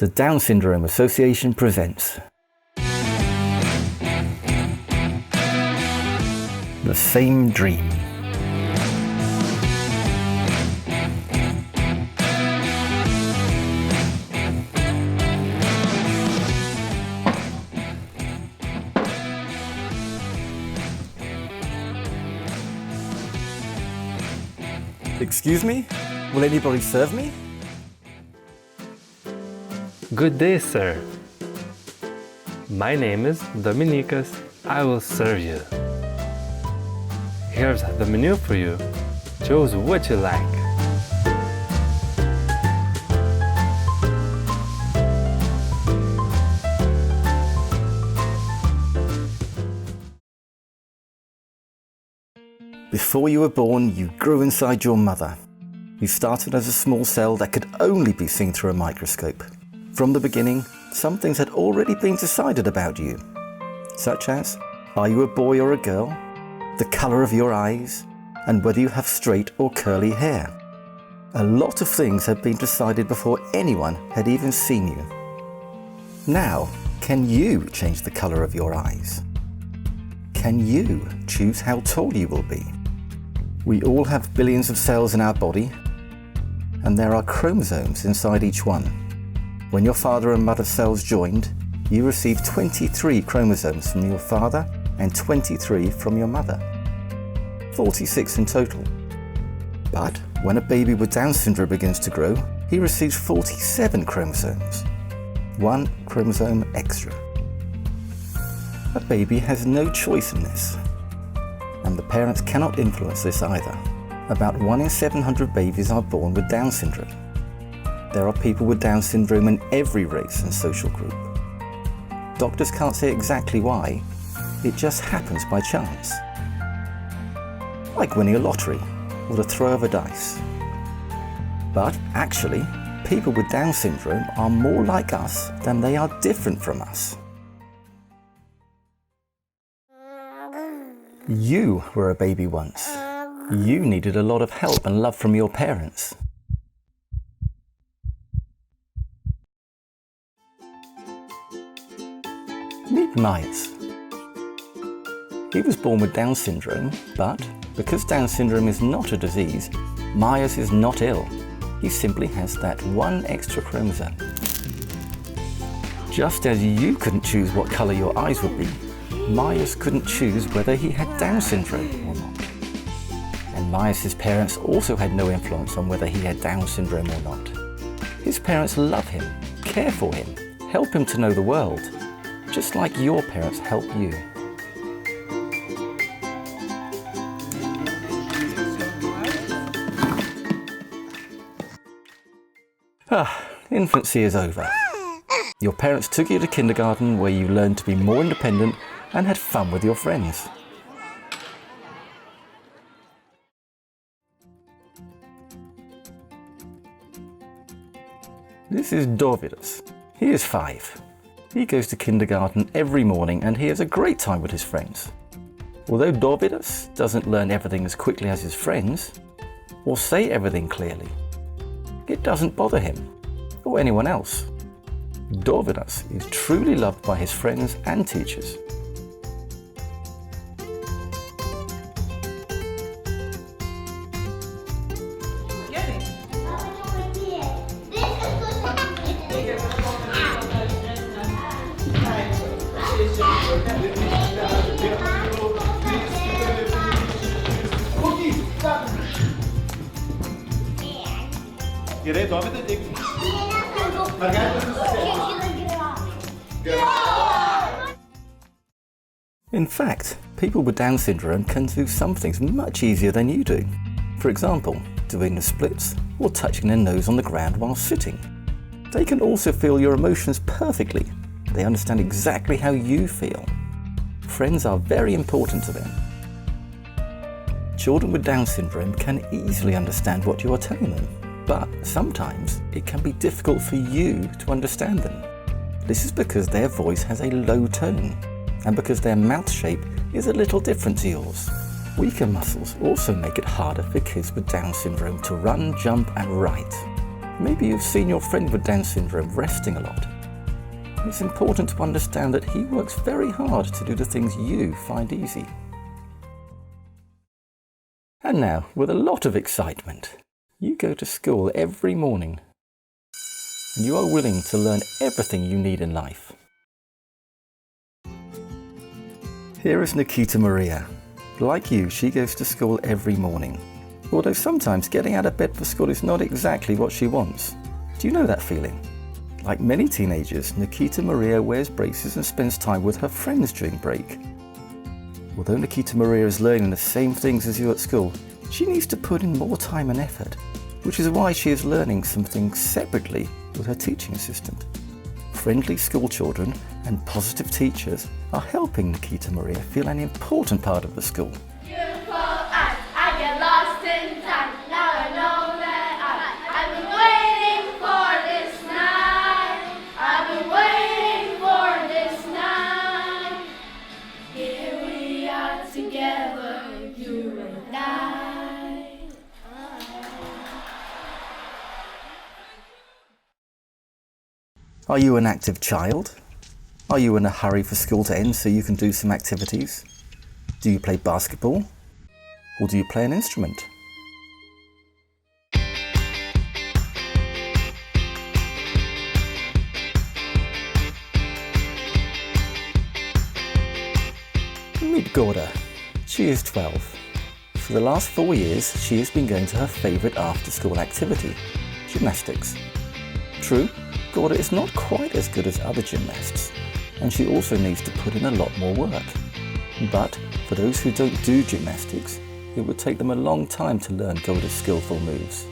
The Down Syndrome Association presents The Same Dream. Excuse me? Will anybody serve me? Good day, sir. My name is Dominicus. I will serve you. Here's the menu for you. Choose what you like. Before you were born, you grew inside your mother. You started as a small cell that could only be seen through a microscope. From the beginning, some things had already been decided about you, such as, are you a boy or a girl, the colour of your eyes, and whether you have straight or curly hair. A lot of things had been decided before anyone had even seen you. Now, can you change the colour of your eyes? Can you choose how tall you will be? We all have billions of cells in our body, and there are chromosomes inside each one. When your father and mother cells joined, you received 23 chromosomes from your father and 23 from your mother. 46 in total. But when a baby with Down syndrome begins to grow, he receives 47 chromosomes. 1 chromosome extra. A baby has no choice in this, and the parents cannot influence this either. About 1 in 700 babies are born with Down syndrome. There are people with Down syndrome in every race and social group. Doctors can't say exactly why, it just happens by chance. Like winning a lottery or the throw of a dice. But actually, people with Down syndrome are more like us than they are different from us. You were a baby once. You needed a lot of help and love from your parents. Meet Myers. He was born with Down syndrome, but because Down syndrome is not a disease, Myers is not ill. He simply has that 1 extra chromosome. Just as you couldn't choose what colour your eyes would be, Myers couldn't choose whether he had Down syndrome or not. And Myers' parents also had no influence on whether he had Down syndrome or not. His parents love him, care for him, help him to know the world, just like your parents help you. Infancy is over. Your parents took you to kindergarten where you learned to be more independent and had fun with your friends. This is Dorvidus. He is 5. He goes to kindergarten every morning and he has a great time with his friends. Although Dorvidus doesn't learn everything as quickly as his friends, or say everything clearly, it doesn't bother him, or anyone else. Dorvidus is truly loved by his friends and teachers. In fact, people with Down syndrome can do some things much easier than you do. For example, doing the splits or touching their nose on the ground while sitting. They can also feel your emotions perfectly. They understand exactly how you feel. Friends are very important to them. Children with Down syndrome can easily understand what you are telling them, but sometimes it can be difficult for you to understand them. This is because their voice has a low tone, and because their mouth shape is a little different to yours. Weaker muscles also make it harder for kids with Down syndrome to run, jump and write. Maybe you've seen your friend with Down syndrome resting a lot. It's important to understand that he works very hard to do the things you find easy. And now, with a lot of excitement, you go to school every morning, and you are willing to learn everything you need in life. Here is Nikita Maria. Like you, she goes to school every morning. Although sometimes getting out of bed for school is not exactly what she wants. Do you know that feeling? Like many teenagers, Nikita Maria wears braces and spends time with her friends during break. Although Nikita Maria is learning the same things as you at school, she needs to put in more time and effort, which is why she is learning some things separately with her teaching assistant. Friendly school children and positive teachers are helping Nikita Maria feel an important part of the school. Beautiful eyes, I get lost in time. Now I know that I've been waiting for this night. I've been waiting for this night. Here we are together, you and I. Are you an active child? Are you in a hurry for school to end so you can do some activities? Do you play basketball? Or do you play an instrument? Meet Gorda. She is 12. For the last 4 years, she has been going to her favourite after-school activity, gymnastics. True, Gorda is not quite as good as other gymnasts, and she also needs to put in a lot more work. But for those who don't do gymnastics, it would take them a long time to learn Gorda's skillful moves.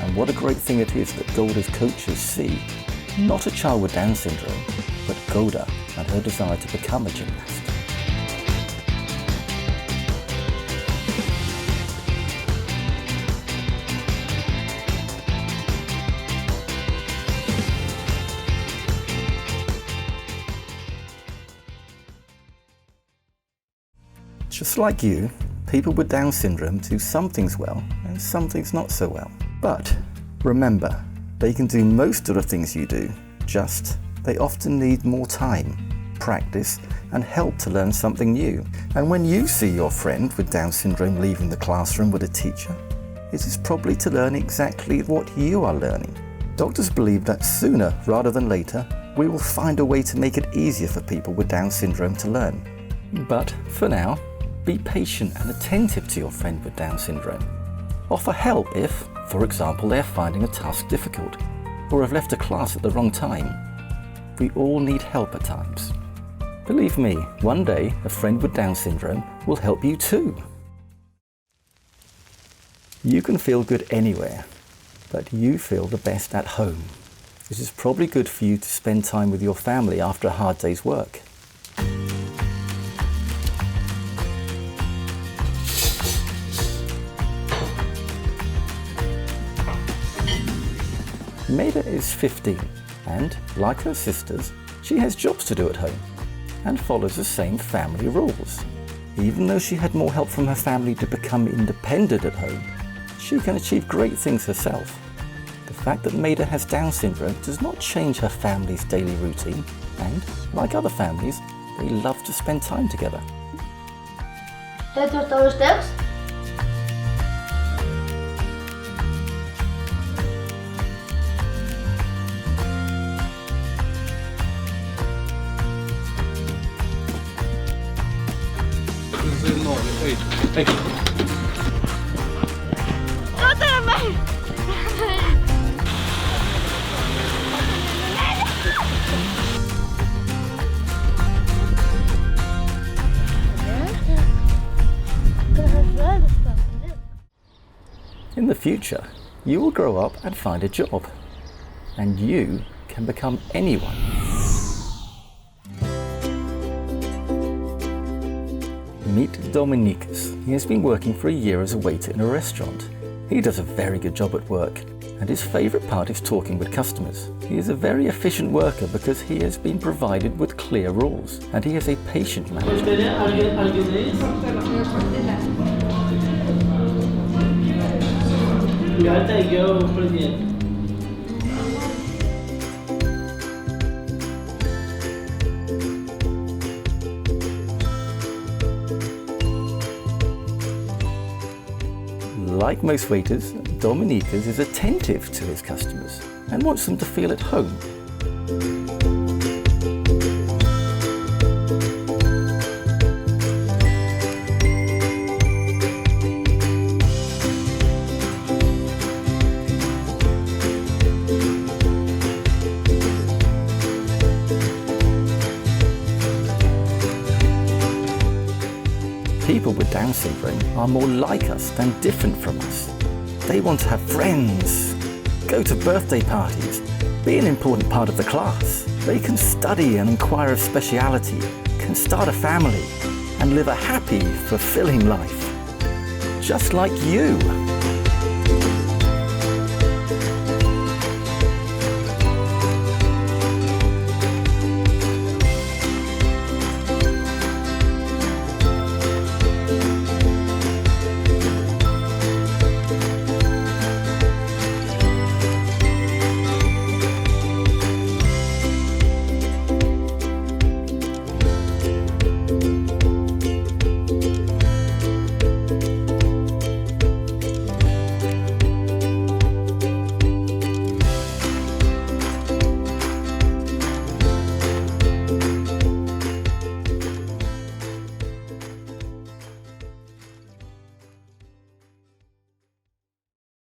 And what a great thing it is that Gorda's coaches see not a child with Down syndrome, but Gorda and her desire to become a gymnast. Just like you, people with Down syndrome do some things well and some things not so well. But remember, they can do most of the things you do, just they often need more time, practice and help to learn something new. And when you see your friend with Down syndrome leaving the classroom with a teacher, it is probably to learn exactly what you are learning. Doctors believe that sooner rather than later, we will find a way to make it easier for people with Down syndrome to learn. But for now, be patient and attentive to your friend with Down syndrome. Offer help if, for example, they are finding a task difficult or have left a class at the wrong time. We all need help at times. Believe me, one day a friend with Down syndrome will help you too. You can feel good anywhere, but you feel the best at home. It is probably good for you to spend time with your family after a hard day's work. Maida is 15 and, like her sisters, she has jobs to do at home and follows the same family rules. Even though she had more help from her family to become independent at home, she can achieve great things herself. The fact that Maida has Down syndrome does not change her family's daily routine and, like other families, they love to spend time together. Tijd wordt alles steps. In the future, you will grow up and find a job, and you can become anyone. Meet Dominicus. He has been working for a year as a waiter in a restaurant. He does a very good job at work, and his favourite part is talking with customers. He is a very efficient worker because he has been provided with clear rules, and he is a patient manager. I'll take you put it in. Like most waiters, Dominicas is attentive to his customers and wants them to feel at home. People with Down syndrome are more like us than different from us. They want to have friends, go to birthday parties, be an important part of the class. They can study and inquire of speciality, can start a family, and live a happy, fulfilling life. Just like you.